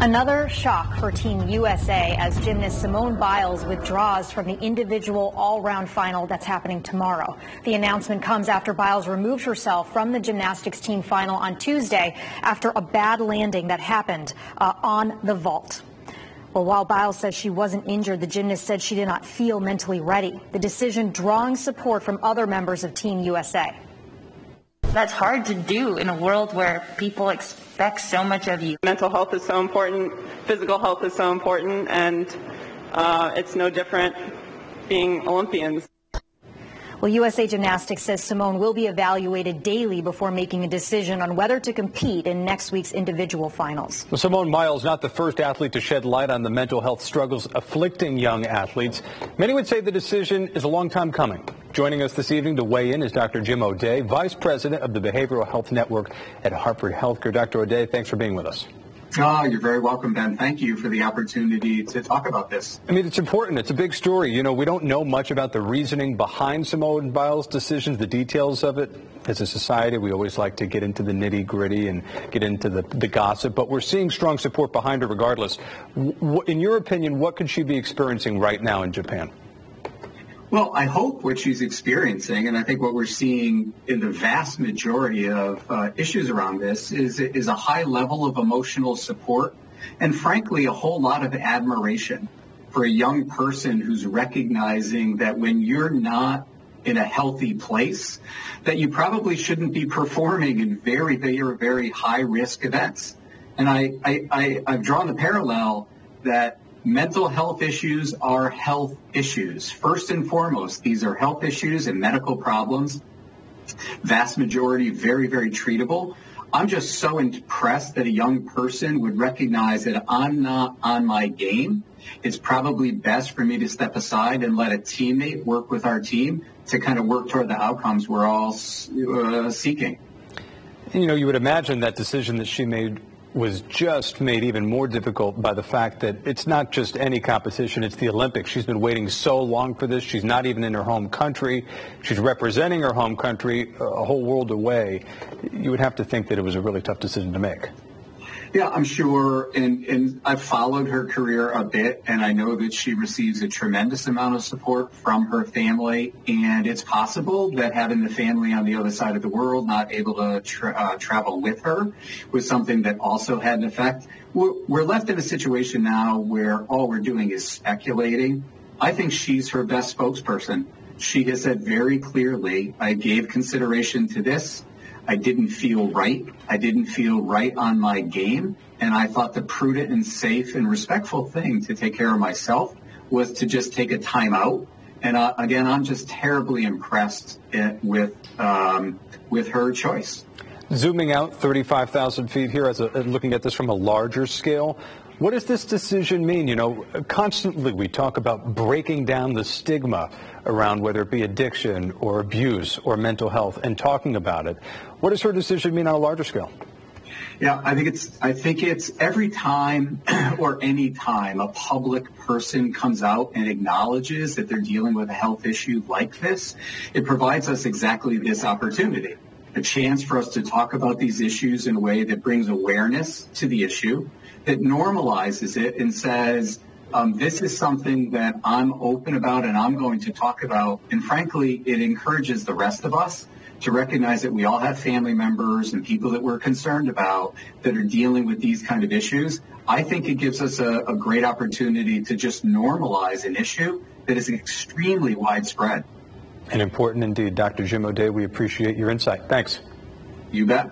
Another shock for Team USA as gymnast Simone Biles withdraws from the individual all-round final that's happening tomorrow. The announcement comes after Biles removed herself from the gymnastics team final on Tuesday after a bad landing that happened on the vault. Well, while Biles says she wasn't injured, the gymnast said she did not feel mentally ready. The decision drawing support from other members of Team USA. That's hard to do in a world where people expect so much of you. Mental health is so important, physical health is so important, and it's no different being Olympians. Well, USA Gymnastics says Simone will be evaluated daily before making a decision on whether to compete in next week's individual finals. Well, Simone Biles not the first athlete to shed light on the mental health struggles afflicting young athletes. Many would say the decision is a long time coming. Joining us this evening to weigh in is Dr. Jim O'Day, Vice President of the Behavioral Health Network at Hartford HealthCare. Dr. O'Day, thanks for being with us. You're very welcome, Ben. Thank you for the opportunity to talk about this. I mean, it's important. It's a big story. You know, we don't know much about the reasoning behind Simone Biles' decisions, the details of it. As a society, we always like to get into the nitty-gritty and get into the gossip, but we're seeing strong support behind her regardless. In your opinion, what could she be experiencing right now in Japan? Well, I hope what she's experiencing, and I think what we're seeing in the vast majority of issues around this is a high level of emotional support and, frankly, a whole lot of admiration for a young person who's recognizing that when you're not in a healthy place, that you probably shouldn't be performing in very, very, very high-risk events. And I've drawn the parallel that mental health issues are health issues. First and foremost, these are health issues and medical problems. Vast majority very, very treatable. I'm just so impressed that a young person would recognize that I'm not on my game. It's probably best for me to step aside and let a teammate work with our team to kind of work toward the outcomes we're all seeking. You know, you would imagine that decision that she made was just made even more difficult by the fact that it's not just any competition, it's the Olympics. She's been waiting so long for this. She's not even in her home country. She's representing her home country a whole world away. You would have to think that it was a really tough decision to make. Yeah, I'm sure, and I've followed her career a bit, and I know that she receives a tremendous amount of support from her family, and it's possible that having the family on the other side of the world not able to travel with her was something that also had an effect. We're left in a situation now where all we're doing is speculating. I think she's her best spokesperson. She has said very clearly, I gave consideration to this. I didn't feel right. I didn't feel right on my game. And I thought the prudent and safe and respectful thing to take care of myself was to just take a time out. And again, I'm just terribly impressed with her choice. Zooming out 35,000 feet here, looking at this from a larger scale, what does this decision mean? You know, constantly we talk about breaking down the stigma around whether it be addiction or abuse or mental health and talking about it. What does her decision mean on a larger scale? Yeah, I think it's every time or any time a public person comes out and acknowledges that they're dealing with a health issue like this, it provides us exactly this opportunity, a chance for us to talk about these issues in a way that brings awareness to the issue, that normalizes it and says, this is something that I'm open about and I'm going to talk about. And frankly, it encourages the rest of us to recognize that we all have family members and people that we're concerned about that are dealing with these kind of issues. I think it gives us a great opportunity to just normalize an issue that is extremely widespread. And important indeed. Dr. Jim O'Day, we appreciate your insight. Thanks. You bet.